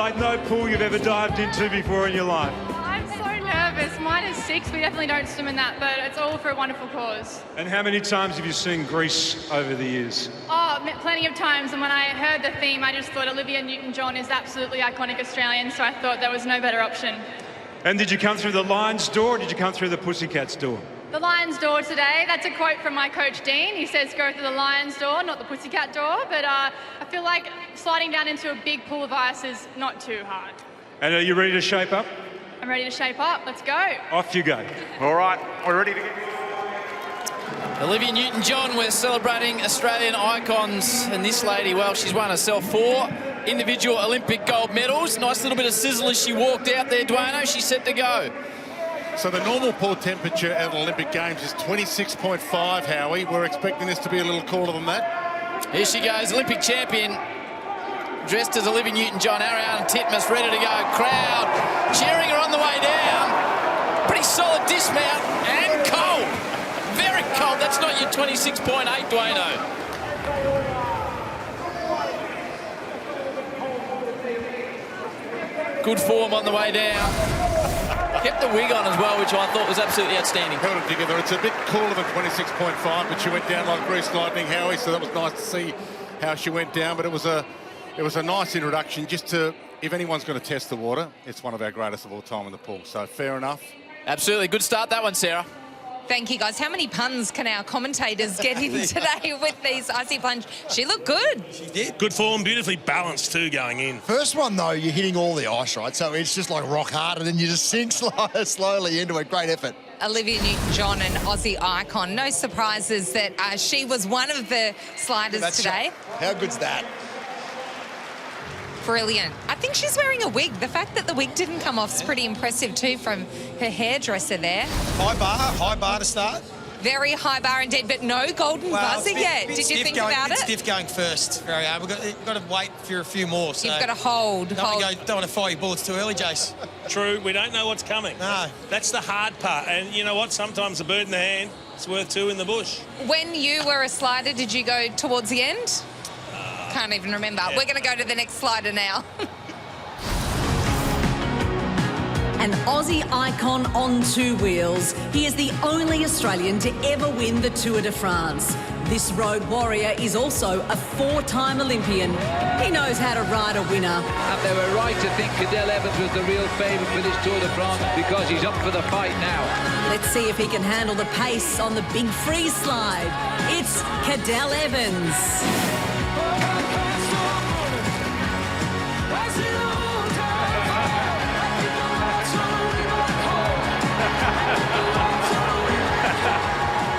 like no pool you've ever dived into before in your life? I'm so nervous. Mine is 6. We definitely don't swim in that, but it's all for a wonderful cause. And how many times have you seen Greece over the years? Oh, plenty of times. And when I heard the theme, I just thought Olivia Newton-John is absolutely iconic Australian, so I thought there was no better option. And did you come through the Lions door or did you come through the Pussycats door? The Lions door today. That's a quote from my coach Dean. He says go through the Lions door, not the Pussycat door. But I feel like sliding down into a big pool of ice is not too hard. And are you ready to shape up? I'm ready to shape up. Let's go. Off you go. All right, we're ready to go. Olivia Newton-John, we're celebrating Australian icons, and this lady, well, she's won herself 4 individual Olympic gold medals. Nice little bit of sizzle as she walked out there, Dwayno. She's set to go. So the normal pool temperature at Olympic Games is 26.5, Howie. We're expecting this to be a little cooler than that. Here she goes, Olympic champion, dressed as Olivia Newton-John, Ariana Titmus, ready to go. Crowd cheering her on the way down. Pretty solid dismount and cold. Very cold. That's not your 26.8, Dwayno. Good form on the way down. Kept the wig on as well, which I thought was absolutely outstanding. Held it together. It's a bit cooler than 26.5, but she went down like greased lightning, Howie, so that was nice to see how she went down. But it was a nice introduction just to, if anyone's going to test the water, it's one of our greatest of all time in the pool. So fair enough. Absolutely. Good start, that one, Sarah. Thank you, guys. How many puns can our commentators get in today with these icy plunge? She looked good. She did. Good form, beautifully balanced too going in. First one, though, you're hitting all the ice, right? So it's just like rock hard, and then you just sink slowly into it. Great effort. Olivia Newton-John, an Aussie icon. No surprises that she was one of the sliders today. How good's that? Brilliant. I think she's wearing a wig. The fact that the wig didn't come off is pretty impressive too from her hairdresser there. High bar to start. Very high bar indeed, but no golden buzzer yet. Did you think about it? Stiff going first. Very hard. We've got to wait for a few more. So you've got to hold. Don't want to fire your bullets too early, Jace. True. We don't know what's coming. No. That's the hard part. And you know what? Sometimes a bird in the hand is worth 2 in the bush. When you were a slider, did you go towards the end? Can't even remember. Yeah. We're going to go to the next slider now. An Aussie icon on 2 wheels. He is the only Australian to ever win the Tour de France. This road warrior is also a 4-time Olympian. He knows how to ride a winner. And they were right to think Cadel Evans was the real favourite for this Tour de France because he's up for the fight now. Let's see if he can handle the pace on the big free slide. It's Cadel Evans.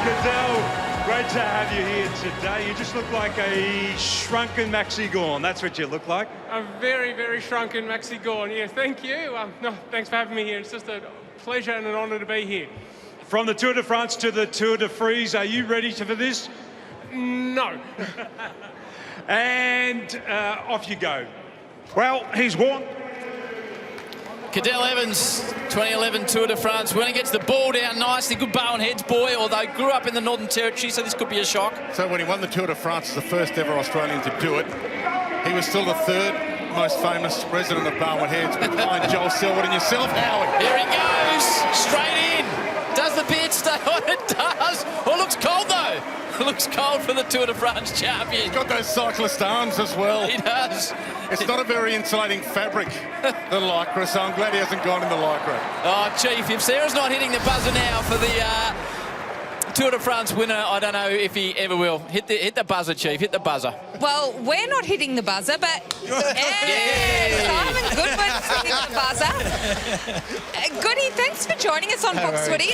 Cadel, great to have you here today. You just look like a shrunken Maxi Gawn. That's what you look like. A very, very shrunken Maxi Gawn. Yeah, thank you. No, thanks for having me here. It's just a pleasure and an honour to be here. From the Tour de France to the Tour de Frise, are you ready for this? No. And off you go. Well, he's won. Cadel Evans, 2011 Tour de France, winning, gets the ball down nicely. Good bow and heads boy, although grew up in the Northern Territory, so this could be a shock. So when he won the Tour de France as the first ever Australian to do it, he was still the 3rd most famous resident of Barwon Heads, behind Joel Selwood and yourself, Howard. Here he goes, straight in. Does the beard stay on? It does. Oh, looks cold though. It looks cold for the Tour de France champion. He's got those cyclist arms as well. He does. It's not a very insulating fabric, the Lycra, so I'm glad he hasn't gone in the Lycra. Oh, Chief, if Sarah's not hitting the buzzer now for the Tour de France winner, I don't know if he ever will. Hit the buzzer, Chief, hit the buzzer. Well, we're not hitting the buzzer, but Simon Goodwin's hitting the buzzer. Goody, thanks for joining us on Fox Footy.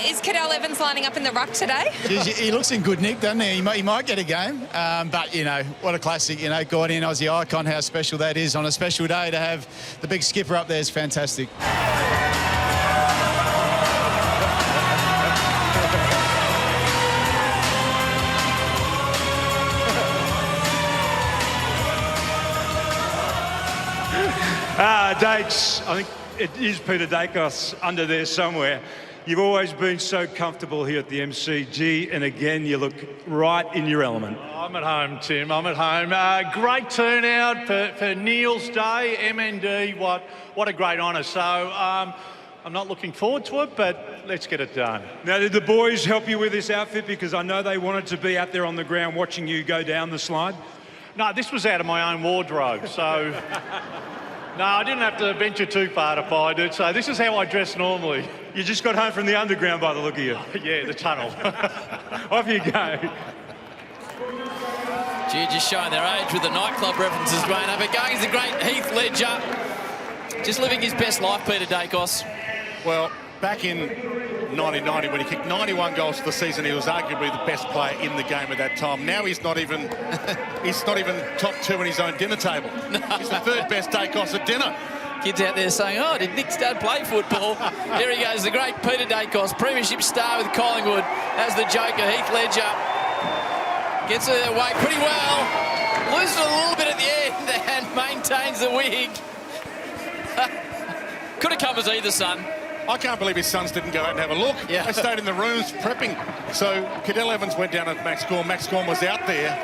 Is Cadel Evans lining up in the ruck today? He looks in good nick, doesn't he? He might get a game, but, you know, what a classic, you know, Gawn Warnie, Aussie icon, how special that is. On a special day to have the big skipper up there is fantastic. Dates, I think it is Peter Dacos under there somewhere. You've always been so comfortable here at the MCG, and again, you look right in your element. I'm at home, Tim. I'm at home. Great turnout for Neil's Day, MND. What a great honour. So I'm not looking forward to it, but let's get it done. Now, did the boys help you with this outfit? Because I know they wanted to be out there on the ground watching you go down the slide. No, this was out of my own wardrobe, so... No, I didn't have to venture too far to find it, so this is how I dress normally. You just got home from the underground by the look of you. Yeah, the tunnel. Off you go. Gee, just showing their age with the nightclub references, Wayne. But going is the great Heath Ledger. Just living his best life, Peter Dacos. Well, back in 1990, when he kicked 91 goals for the season, he was arguably the best player in the game at that time. Now he's not even top 2 in his own dinner table. No. He's the 3rd best Dacos at dinner. Kids out there saying, oh, did Nick's dad play football? Here he goes, the great Peter Dacos, premiership star with Collingwood as the Joker, Heath Ledger. Gets it away pretty well. Loses it a little bit at the end and maintains the wig. Could have come as either son. I can't believe his sons didn't go out and have a look. Yeah. They stayed in the rooms prepping. So Cadel Evans went down at Max Gawn. Max Gawn was out there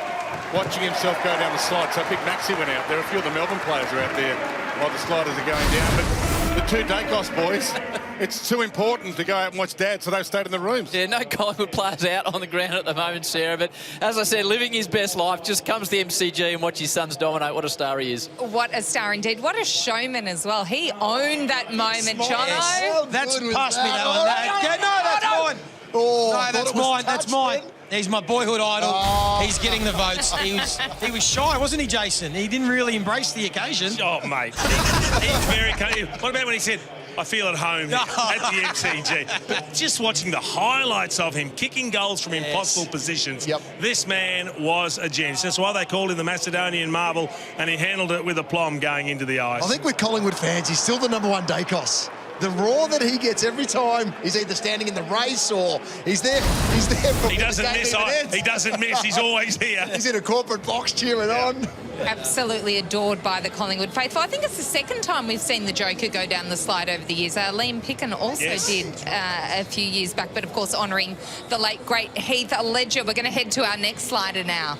watching himself go down the slide. So Big Maxi went out there. A few of the Melbourne players are out there while the sliders are going down. But the 2 Dacos boys, it's too important to go out and watch Dad, so they've stayed in the rooms. Yeah, no Collingwood players out on the ground at the moment, Sarah. But as I said, living his best life, just comes to the MCG and watch his sons dominate. What a star he is. What a star indeed. What a showman as well. He owned that moment, Jono. Yes. That's past me, that one. That's mine. Oh, no, that's mine. That's mine. He's my boyhood idol. Oh. He's getting the votes. He was shy, wasn't he, Jason? He didn't really embrace the occasion. Oh, mate. He's very... What about when he said, I feel at home at the MCG? But just watching the highlights of him kicking goals from impossible positions, this man was a genius. That's why they called him the Macedonian Marvel, and he handled it with aplomb going into the eyes. I think with Collingwood fans, he's still the #1 Dacos. The roar that he gets every time he's either standing in the race or he's there for he doesn't miss. He doesn't miss. He's always here. He's in a corporate box cheering on. Absolutely adored by the Collingwood faithful. I think it's the 2nd time we've seen the Joker go down the slide over the years. Liam Picken also did a few years back, but of course honouring the late great Heath Ledger. We're going to head to our next slider now.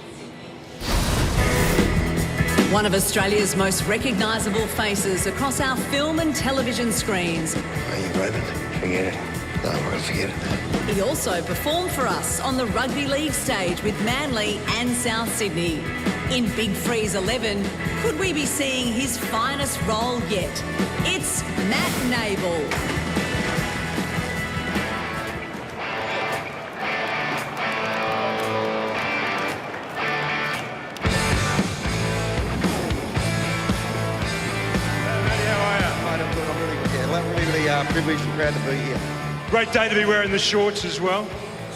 One of Australia's most recognisable faces across our film and television screens. Are you grabbing it? Forget it. No, we're going to forget it. He also performed for us on the rugby league stage with Manly and South Sydney. In Big Freeze 11, could we be seeing his finest role yet? It's Matt Naval. Privileged and proud to be here. Great day to be wearing the shorts as well.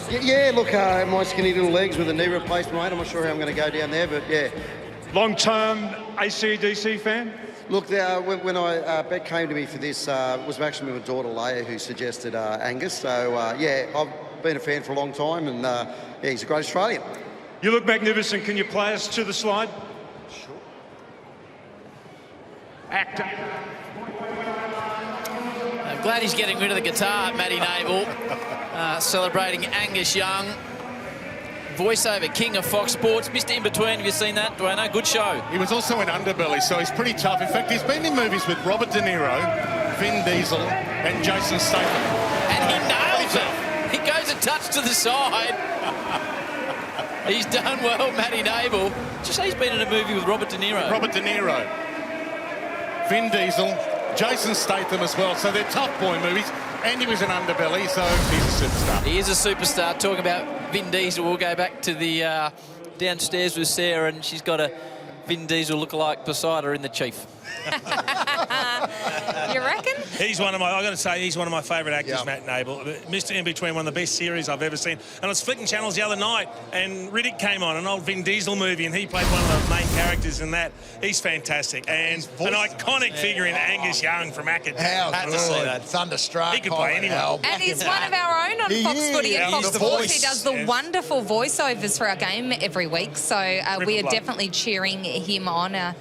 Yeah, look, my skinny little legs with a knee replacement, mate. I'm not sure how I'm going to go down there, but yeah. Long-term AC/DC fan? Look, when Beck came to me for this, it was actually my daughter Leia who suggested Angus. So, yeah, I've been a fan for a long time, and yeah, he's a great Australian. You look magnificent. Can you play us to the slide? Sure. Actor. I'm glad he's getting rid of the guitar, Matty Naval. Celebrating Angus Young. Voiceover king of Fox Sports. Mr. In Between, have you seen that, Dwayne? Good show. He was also in Underbelly, so he's pretty tough. In fact, he's been in movies with Robert De Niro, Vin Diesel, and Jason Statham. And he nails it. He goes a touch to the side. He's done well, Matty Naval. Just say he's been in a movie with Robert De Niro. Robert De Niro, Vin Diesel, Jason Statham as well. So they're tough boy movies. And he was in Underbelly, so he's a superstar. He is a superstar. Talking about Vin Diesel, we'll go back to the downstairs with Sarah, and she's got a Vin Diesel lookalike beside her in the Chief. You reckon? He's one of my, I've got to say, he's one of my favourite actors, Matt Naval. Mr. In Between, one of the best series I've ever seen. And I was flicking channels the other night, and Riddick came on, an old Vin Diesel movie, and he played one of the main characters in that. He's fantastic. And an iconic figure in Angus Young from Ackett. Had to see that. Thunderstruck. He could play anyone. And he's one of our own on Fox Footy at Fox Sports. He does the wonderful voiceovers for our game every week. So we are definitely cheering him on.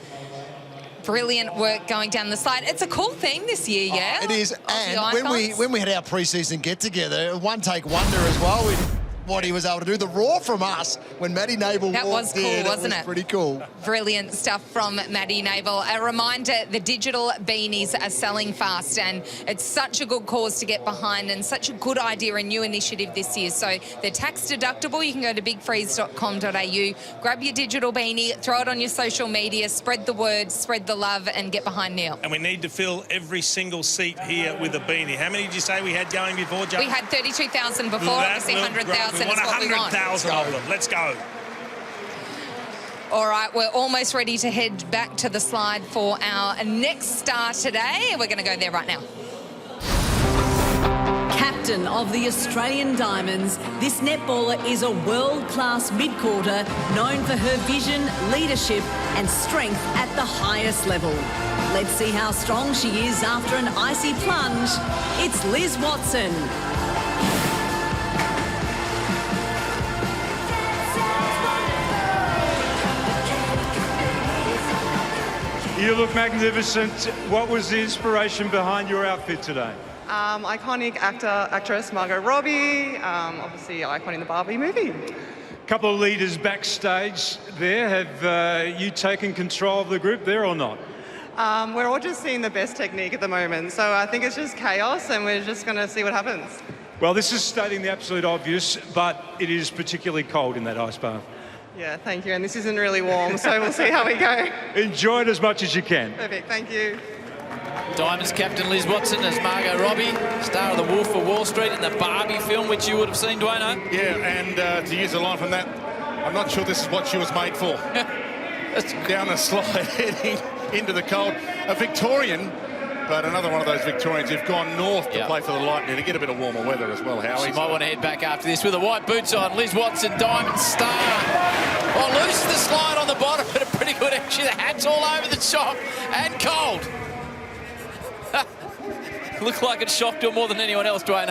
Brilliant work going down the slide. It's a cool theme this year, yeah? It is, Aussie and when we had our pre-season get-together, one-take wonder as well with what he was able to do. The roar from us when Maddie Naval That was walked cool, in, wasn't it? it? Pretty cool. Brilliant stuff from Maddie Naval. A reminder, the digital beanies are selling fast, and it's such a good cause to get behind and such a good idea, a new initiative this year. So they're tax deductible. You can go to bigfreeze.com.au, grab your digital beanie, throw it on your social media, spread the word, spread the love, and get behind Neil. And we need to fill every single seat here with a beanie. How many did you say we had going before, Joe? We had 32,000 before, obviously 100,000 We want is what we want. 100,000 of them. Let's go. All right, we're almost ready to head back to the slide for our next star today. We're going to go there right now. Captain of the Australian Diamonds, this netballer is a world-class mid-quarter known for her vision, leadership and strength at the highest level. Let's see how strong she is after an icy plunge. It's Liz Watson. You look magnificent. What was the inspiration behind your outfit today? Iconic actress Margot Robbie, obviously icon in the Barbie movie. A couple of leaders backstage there. Have you taken control of the group there or not? We're all just seeing the best technique at the moment, so I think it's just chaos and we're just going to see what happens. Well, this is stating the absolute obvious, but it is particularly cold in that ice bath. Yeah, thank you, and this isn't really warm, so we'll see how we go. Enjoy it as much as you can. Perfect, thank you. Diamonds captain Liz Watson as Margot Robbie, star of The Wolf of Wall Street and the Barbie film, which you would have seen, Dwayne. Yeah, and to use a line from that, I'm not sure this is what she was made for. Down the slide, heading into the cold. A Victorian, but another one of those Victorians who've gone north to play for the Lightning to get a bit of warmer weather as well, Howie. She might want to head back after this with the white boots on. Liz Watson, Diamond star. Oh, loses the slide on the bottom, but a pretty good action. The hat's all over the shop and cold. Looked like it shocked her more than anyone else, Dwayne.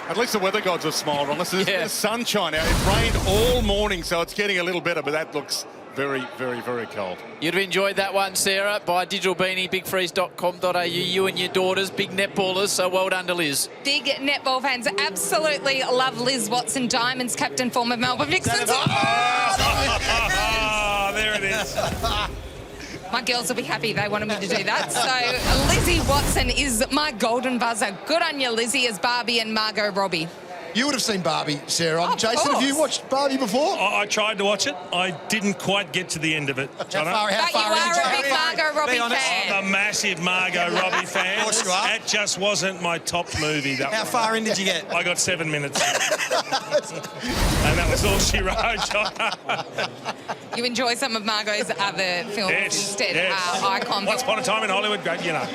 At least the weather gods have smiled on us. There's sunshine out. It's rained all morning, so it's getting a little better, but that looks very, very, very cold. You'd have enjoyed that one, Sarah. Buy a digital beanie, bigfreeze.com.au. You and your daughters, big netballers, so well done to Liz. Big netball fans absolutely love Liz Watson, Diamonds captain, former Melbourne Vixens. Oh, there it is. My girls will be happy they wanted me to do that. So Lizzie Watson is my golden buzzer. Good on you, Lizzie, as Barbie and Margot Robbie. You would have seen Barbie, Sarah. Of Jason, have you course. watched Barbie before? I tried to watch it. I didn't quite get to the end of it. How far But you are a big Margot Robbie fan. I'm a massive Margot Robbie fan. Of course you are. That just wasn't my top movie. How far in did you get? I got 7 minutes. And that was all she wrote. You enjoy some of Margot's other films instead. Icon. Once Upon a Time in Hollywood, great, you know.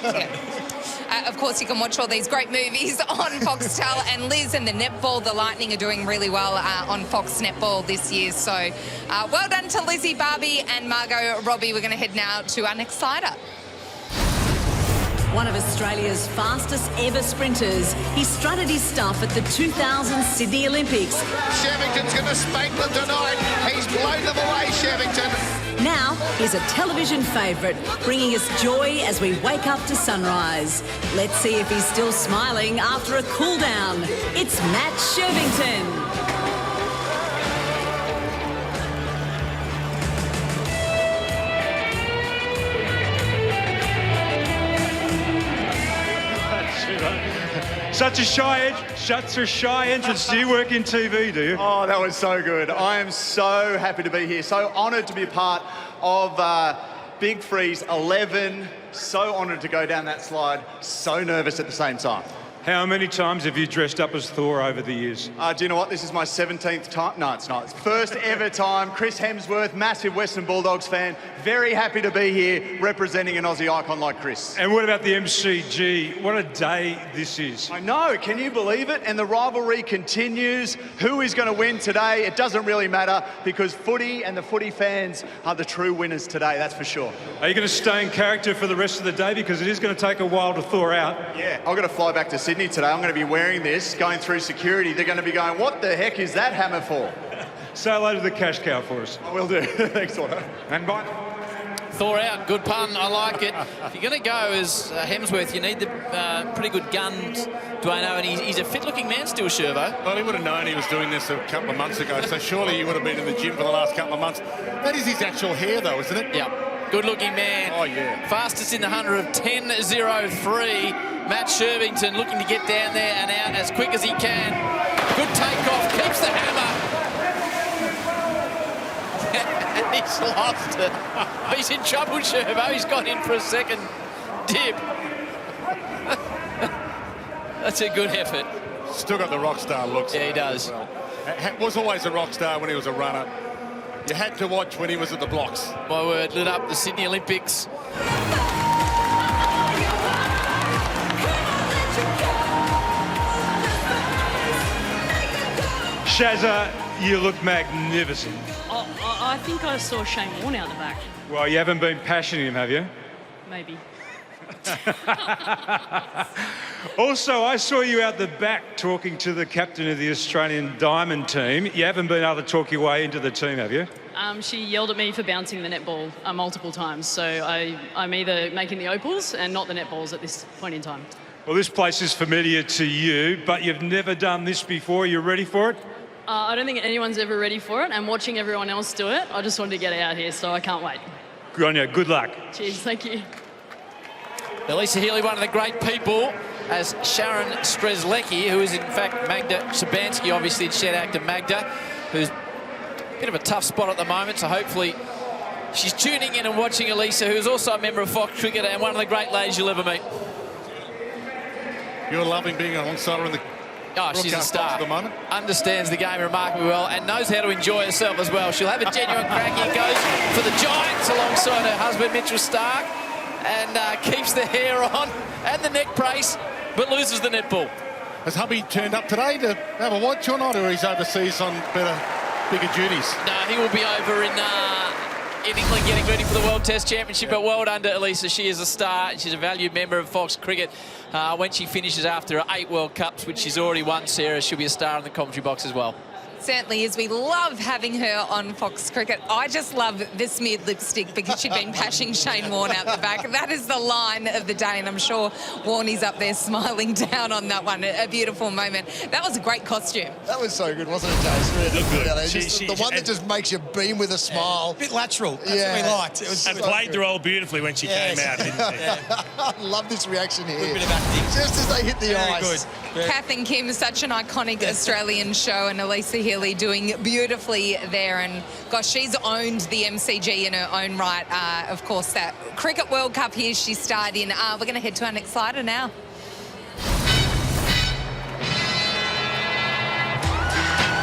Of course, you can watch all these great movies on Foxtel, and Liz and the netball, the Lightning, are doing really well on Fox Netball this year. So well done to Lizzie, Barbie and Margot Robbie. We're going to head now to our next slider. One of Australia's fastest ever sprinters, he strutted his stuff at the 2000 Sydney Olympics. Sherrington's going to spank them tonight. He's blown them away, Sherrington. Now, he's a television favourite, bringing us joy as we wake up to sunrise. Let's see if he's still smiling after a cool down. It's Matt Sherrington. Such a shy entrance. Do you work in TV, do you? Oh, that was so good. I am so happy to be here. So honoured to be a part of Big Freeze 11. So honoured to go down that slide. So nervous at the same time. How many times have you dressed up as Thor over the years? Do you know what? This is my 17th time. No, it's not. It's first ever time. Chris Hemsworth, massive Western Bulldogs fan. Very happy to be here representing an Aussie icon like Chris. And what about the MCG? What a day this is. I know. Can you believe it? And the rivalry continues. Who is going to win today? It doesn't really matter because footy and the footy fans are the true winners today, that's for sure. Are you going to stay in character for the rest of the day? Because it is going to take a while to thaw out. Yeah, I've got to fly back to Sydney today. I'm going to be wearing this, going through security. They're going to be going, what the heck is that hammer for? Say hello to the cash cow for us. I will do. Thanks, Otto. And bye. Thaw out. Good pun. I like it. If you're going to go as Hemsworth, you need the pretty good guns, Dwayno, and he's a fit-looking man still, Shervo. Well, he would have known he was doing this a couple of months ago, so surely he would have been in the gym for the last couple of months. That is his actual hair, though, isn't it? Yeah. Good-looking man. Oh, yeah. Fastest in the 100 of 10.03. Matt Sherrington looking to get down there and out as quick as he can. Good takeoff. Keeps the hammer. And he's lost it. He's in trouble, Shervo. He's gone in for a second dip. That's a good effort. Still got the rock star looks. Yeah, he does. Well. Was always a rock star when he was a runner. You had to watch when he was at the blocks. My word, lit up the Sydney Olympics. Shazza, you look magnificent. I think I saw Shane Warnie out the back. Well, you haven't been passioning him, have you? Maybe. Also, I saw you out the back talking to the captain of the Australian Diamond team. You haven't been able to talk your way into the team, have you? She yelled at me for bouncing the netball multiple times, so I'm either making the opals and not the netballs at this point in time. Well, this place is familiar to you, but you've never done this before. Are you ready for it? I don't think anyone's ever ready for it, and watching everyone else do it, I just wanted to get out here, so I can't wait. Good on you. Good luck. Cheers, thank you. Elisa Healy, one of the great people, as Sharon Strzelecki, who is in fact Magda Shabansky, obviously. Shout out to Magda, who's a bit of a tough spot at the moment, so hopefully she's tuning in and watching Elisa, who's also a member of Fox Cricket and one of the great ladies you'll ever meet. You're loving being alongside her in the she's a star. At the moment. Understands the game remarkably well and knows how to enjoy herself as well. She'll have a genuine crack. Here goes for the Giants alongside her husband Mitchell Stark, and keeps the hair on and the neck brace, but loses the netball. Has hubby turned up today to have a watch or not, or he's overseas on bigger duties? No, he will be over in England getting ready for the World Test Championship. But well done to Elisa. She is a star. She's a valued member of Fox Cricket. When she finishes after her 8 World Cups, which she's already won, Sarah, she'll be a star in the commentary box as well. Certainly is. We love having her on Fox Cricket. I just love the smeared lipstick because she'd been pashing Shane Warne out the back. That is the line of the day, and I'm sure Warnie's up there smiling down on that one. A beautiful moment. That was a great costume. That was so good, wasn't it, Jace? Really Looked good. The one that just makes you beam with a smile. A bit lateral. That's what we liked. It was and played the role beautifully when she came out, didn't she? I love this reaction here. Good bit of acting. Just as they hit the ice. Good. Kath and Kim, such an iconic Australian show, and Elisa Healy doing beautifully there. And gosh, she's owned the MCG in her own right. Of course, that Cricket World Cup here she starred in. We're going to head to our next slider now.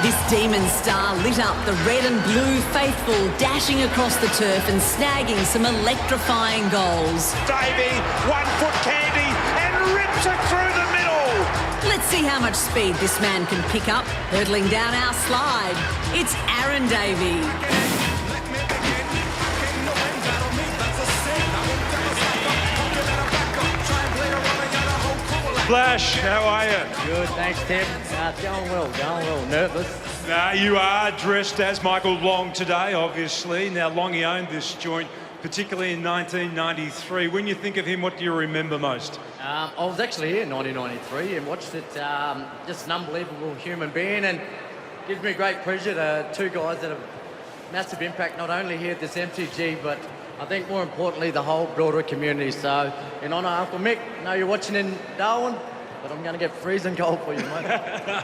This Demon star lit up the red and blue faithful, dashing across the turf and snagging some electrifying goals. Davey, 1 foot candy, and rips it through the middle. Let's see how much speed this man can pick up, hurtling down our slide. It's Aaron Davey. Flash, how are you? Good, thanks, Tim. Going well. Nervous. You are dressed as Michael Long today, obviously. Now, Longy owned this joint, particularly in 1993. When you think of him, what do you remember most? I was actually here in 1993 and watched it. Just an unbelievable human being, and gives me great pleasure to two guys that have massive impact not only here at this MCG, but I think more importantly the whole broader community. So in honour of Uncle Mick, I know you're watching in Darwin, but I'm going to get freezing cold for you, mate.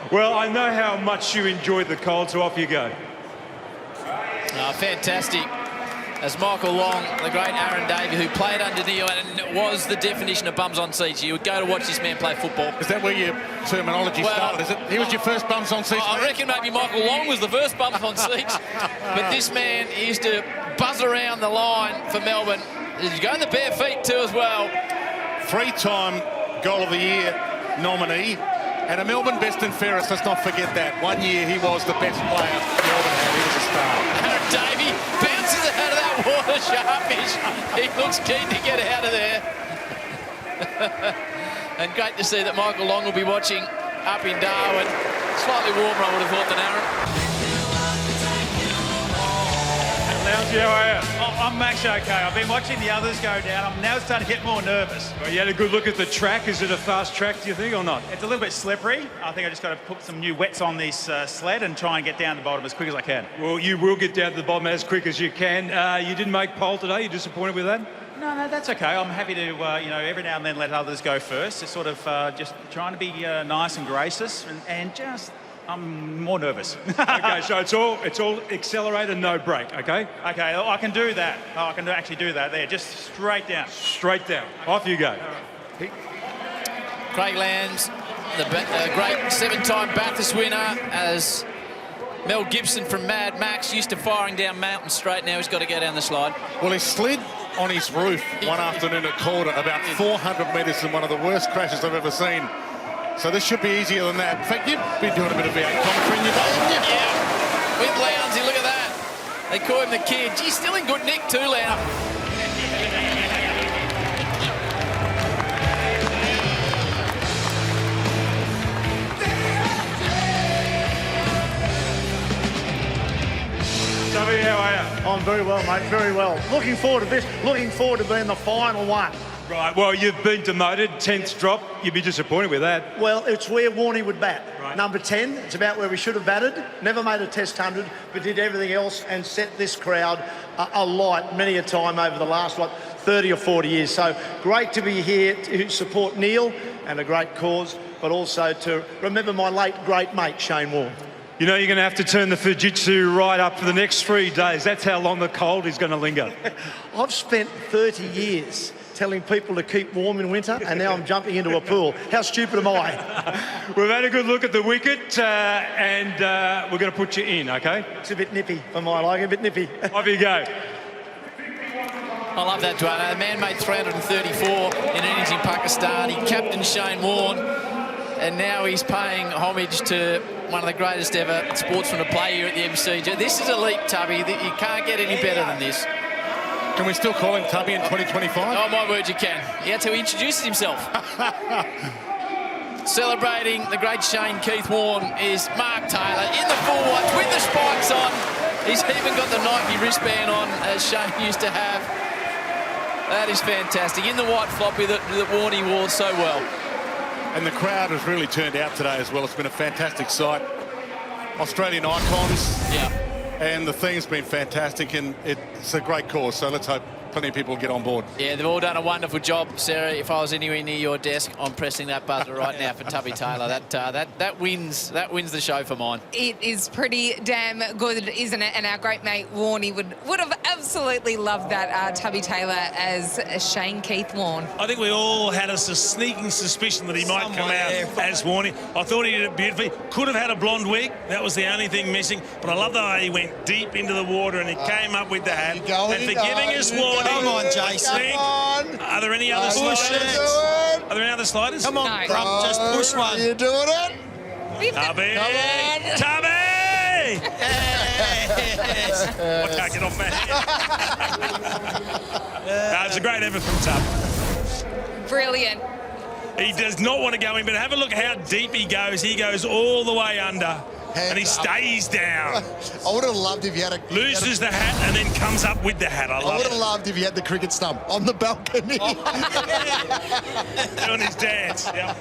Well, I know how much you enjoyed the cold, so off you go. Fantastic. As Michael Long, the great Aaron Davey, who played under Neil and was the definition of bums on seats. You would go to watch this man play football. Is that where your terminology started, is it? He was your first bums on seats? I reckon maybe Michael Long was the first bums on seats. But this man used to buzz around the line for Melbourne. He's going the bare feet too as well. 3-time Goal of the Year nominee. And a Melbourne best and fairest, let's not forget that. 1 year he was the best player Melbourne had. He was a star. Aaron Davey bounces out of that water sharpish. He looks keen to get out of there. And great to see that Michael Long will be watching up in Darwin. Slightly warmer, I would have thought, than Aaron. Lownsy, how are you? I'm actually okay. I've been watching the others go down. I'm now starting to get more nervous. Well, you had a good look at the track. Is it a fast track, do you think, or not? It's a little bit slippery. I think I just got to put some new wets on this sled and try and get down to the bottom as quick as I can. Well, you will get down to the bottom as quick as you can. You didn't make pole today. You disappointed with that? No, that's okay. I'm happy to, every now and then let others go first. It's sort of just trying to be nice and gracious and just... I'm more nervous. Okay, so it's all accelerator, no brake, okay? Okay, I can do that. I can actually do that there, just straight down. Straight down. Off you go. Craig Lambs, the great 7-time Bathurst winner, as Mel Gibson from Mad Max, used to firing down Mountain Straight. Now he's got to go down the slide. Well, he slid on his roof one afternoon at Calder, about 400 metres, in one of the worst crashes I've ever seen. So this should be easier than that. In fact, you've been doing a bit of V8 commentary in your day, haven't you? Yeah, with Lownsy, look at that. They call him the kid. Geez, still in good nick too, Lown. Tubby, how are you? I'm very well, mate, very well. Looking forward to this, looking forward to being the final one. Right, well, you've been demoted, 10th drop. You'd be disappointed with that. Well, it's where Warnie would bat. Right. Number 10, it's about where we should have batted. Never made a test 100, but did everything else and set this crowd alight many a time over the last, 30 or 40 years. So great to be here to support Neil and a great cause, but also to remember my late great mate, Shane Warne. You know you're going to have to turn the Fujitsu right up for the next 3 days. That's how long the cold is going to linger. I've spent 30 years telling people to keep warm in winter, and now I'm jumping into a pool. How stupid am I? We've had a good look at the wicket, and we're going to put you in, okay? It's a bit nippy for my liking, a bit nippy. Off you go. I love that, Dwayne. The man made 334 in innings in Pakistan. He captained Shane Warne, and now he's paying homage to one of the greatest ever sportsmen to play here at the MCG. This is elite, Tubby. You can't get any better than this. Can we still call him Tubby in 2025? Oh, my word, you can. That's how he introduces himself. Celebrating the great Shane Keith Warne is Mark Taylor in the full watch with the spikes on. He's even got the Nike wristband on, as Shane used to have. That is fantastic. In the white floppy that Warnie wore so well. And the crowd has really turned out today as well. It's been a fantastic sight. Australian icons. Yeah. And the theme's been fantastic, and it's a great cause, so let's hope plenty of people get on board. Yeah, they've all done a wonderful job, Sarah. If I was anywhere near your desk, I'm pressing that buzzer right now for Tubby Taylor. That wins the show for mine. It is pretty damn good, isn't it? And our great mate Warnie would have absolutely loved that Tubby Taylor as Shane Keith Warne. I think we all had a sneaking suspicion that he might come out as Warnie. I thought he did it beautifully. Could have had a blonde wig. That was the only thing missing. But I love the way he went deep into the water and he came up with the hat. And for giving us Warnie. Come on, Jason. Come on. Are there any other sliders? Are there any other sliders? Come on, no. Crump, just push one. You're doing it? Tubby! Tubby! I can't get off my head. It's a great effort from Tub. Brilliant. He does not want to go in, but have a look how deep he goes. He goes all the way under. And he stays down. I would have loved if you had a... Loses the hat and then comes up with the hat. I would have loved if you had the cricket stump on the balcony. Doing his dance. Yeah.